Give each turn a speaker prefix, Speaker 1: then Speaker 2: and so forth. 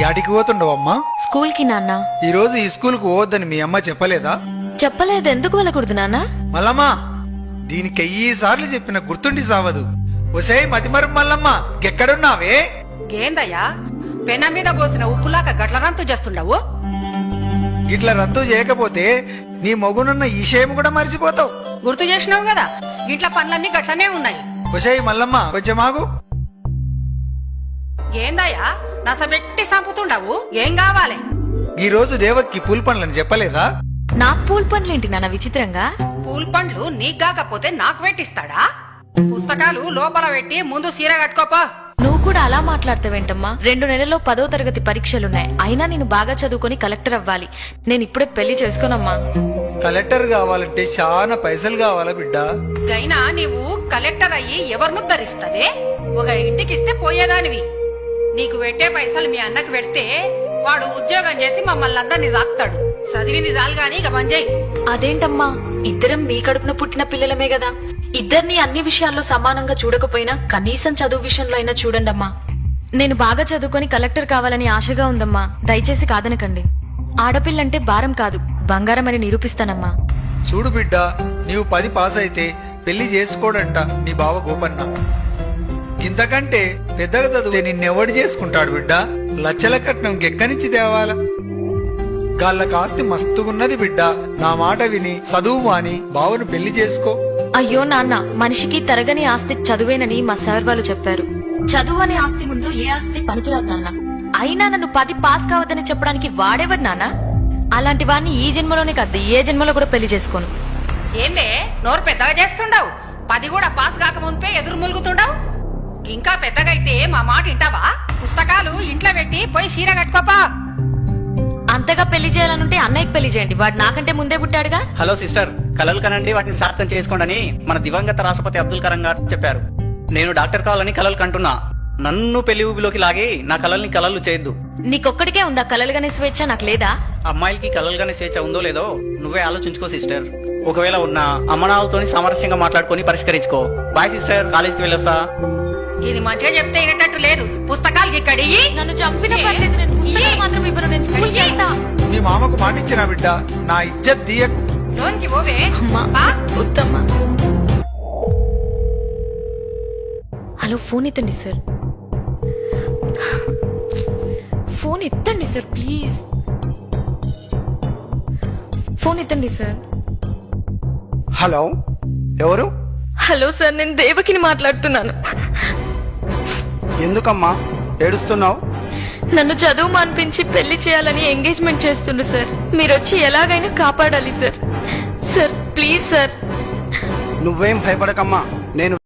Speaker 1: యాడికి పోతుండవమ్మా?
Speaker 2: స్కూల్ కి నాన్న.
Speaker 1: ఈ రోజు ఈ స్కూల్ కు పోవద్దని మీ అమ్మ చెప్పలేదా?
Speaker 2: చెప్పలేదు. ఎందుకు వెళ్ళకూడదు నాన్న?
Speaker 1: మల్లమ్మ, దీనికి 1000 సార్లు చెప్పిన గుర్తుండి సావదు. ఒసే మతిమరు మల్లమ్మ, ఎక్కడున్నావే?
Speaker 3: ఏందయ్యా పెన మీద పోసిన ఉప్పులాక గట్ల రంతు చేస్తుండవు?
Speaker 1: గిట్ల రద్దు చేయకపోతే నీ మొగునున్న ఈ విషయం కూడా మర్చిపోతావు.
Speaker 3: గుర్తు చేసినావు కదా, గిట్ల పనులన్నీ గట్లనే ఉన్నాయి.
Speaker 1: ఒసే మల్లమ్మ, కొంచెం ఆగు.
Speaker 3: ఏందయ్యా నసబెట్టి సంపుతుండవు? ఏం కావాలి?
Speaker 1: ఈ రోజు దేవక్కి పూల్ పనులని చెప్పలేదా?
Speaker 2: నాకు పూల్ పనులేంటి నాన్న విచిత్రంగా?
Speaker 3: పూల్ పండ్లు నీకు కాకపోతే నాకు పెట్టిస్తాడా? పుస్తకాలు లోపల పెట్టి ముందు సీర కట్టుకోపా.
Speaker 2: నువ్వు కూడా అలా మాట్లాడతావేంటమ్మా? 2 నెలల్లో 10వ తరగతి పరీక్షలున్నాయి. అయినా నేను బాగా చదువుకొని కలెక్టర్ అవ్వాలి. నేను ఇప్పుడే పెళ్లి చేసుకోనమ్మా.
Speaker 1: కలెక్టర్ కావాలంటే చాలా పైసలు కావాలా బిడ్డ?
Speaker 3: గైనా నీవు కలెక్టర్ అయ్యి ఎవరిను ధరిస్తావే? ఒక ఇంటికిస్తే పోయేదానివి. నీకు పెట్టే పైసలు మీ అన్నకు పెడితే వాడు ఉద్యోగం చేసి మమ్మల్ని అందరినీ సాక్తాడు. చదివింది చాలు గాని ఇక మంజయ్.
Speaker 2: అదేంటమ్మా, ఇద్దరం మీ కడుపున పుట్టిన పిల్లలమే కదా. ఇద్దరిని అన్ని విషయాల్లో సమానంగా చూడకపోయినా కనీసం చదువు విషయంలో అయినా చూడండమ్మా. నేను బాగా చదువుకొని కలెక్టర్ కావాలని ఆశగా ఉందమ్మా. దయచేసి కాదనకండి. ఆడపిల్లంటే భారం కాదు, బంగారం అని నిరూపిస్తానమ్మా.
Speaker 1: చూడు బిడ్డ, నీవు 10 పాస్ అయితే పెళ్లి చేసుకోడంట నీ బావ గోపన్న. ఇంతకంటే పెద్దగా చదివితే నిన్నెవడు చేసుకుంటాడు బిడ్డ? లచ్చల కట్నం ఎక్కడినుంచి తేవాలా? గాళ్ళకి ఆస్తి మస్తుగున్నది బిడ్డ. నా మాట విని చదువు మాని బావను పెళ్లి చేసుకో.
Speaker 2: అయ్యో నాన్న, మనిషికి తరగని ఆస్తి చదువేనని మా సార్ వాళ్ళు చెప్పారు. చదువు అనే ఆస్తి ముందు ఏ ఆస్తి పనికిరాదు నాన్న. అయినా నన్ను 10 పాస్ కావద్దని చెప్పడానికి వాడేవాడు నాన్న? అలాంటి వాడిని ఈ జన్మలోనే కాదు, ఏ జన్మలో కూడా పెళ్లి చేసుకోను.
Speaker 3: ఏందే నోరు పెద్దగా చేస్తుండవు? 10 కూడా పాస్ కాకముందే ఎదురు ములుగుతుండవు. ఇంకా పెద్దగైతే మా మాట వింటావా? పుస్తకాలు ఇంట్లో పెట్టి పోయి చీర కట్టుకోపా.
Speaker 2: అంతగా పెళ్లి చేయాలనుంటే అన్నయ్యకి పెళ్లి చేయండి. వాడు నాకంటే ముందే పుట్టాడుగా.
Speaker 4: హలో సిస్టర్, కలలు కనండి, వాటిని సార్థం చేసుకోండి మన దివంగత రాష్ట్రపతి అబ్దుల్ కలాం గారు చెప్పారు. నేను డాక్టర్ కావాలని కలలు కంటున్నా. నన్ను పెళ్లి ఊబిలోకి లాగి నా కలల్ని కలలు చేయొద్దు.
Speaker 2: నీకొక్కడికే ఉందా కలలుగానే స్వేచ్ఛ? నాకు లేదా?
Speaker 4: అమ్మాయిలకి కలలుగానే స్వేచ్ఛ ఉందో లేదో నువ్వే ఆలోచించుకో సిస్టర్. ఒకవేళ ఉన్నా అమ్మనాలతోని సామరస్యంగా మాట్లాడుకొని పరిష్కరించుకో. బాయ్ సిస్టర్, కాలేజీకి వెళ్ళొస్తా.
Speaker 3: ఇది మంచిగా చెప్తే వినేటట్టు లేదు. పుస్తకాలు ఇక్కడి
Speaker 2: నన్ను చంపిన పర్లేదు, నేను పుస్తకాలు మాత్రం ఇవ్వను. నేను స్కూల్కి వెళ్తా.
Speaker 1: మీ మామకు మాటిచ్చిన బిడ్డ, నా ఇజ్జత్ తీయకు.
Speaker 3: లోన్కి పోవే.
Speaker 2: అమ్మా, వద్దమ్మా. హలో, ఫోన్ ఎత్తండి సార్. ఫోన్ ఎత్తండి సార్ ప్లీజ్. ఫోన్ ఎత్తండి సార్.
Speaker 1: హలో, ఎవరు?
Speaker 2: హలో సార్, నేను దేవకిని మాట్లాడుతున్నాను.
Speaker 1: ఎందుకమ్మా ఏడుస్తున్నావు?
Speaker 2: నన్ను చదువు మానిపించి పెళ్లి చేయాలని ఎంగేజ్మెంట్ చేస్తుండు సార్. మీరు వచ్చి ఎలాగైనా కాపాడాలి సార్. Sir please sir.
Speaker 5: నువ్వేం భయపడకమ్మా, నేను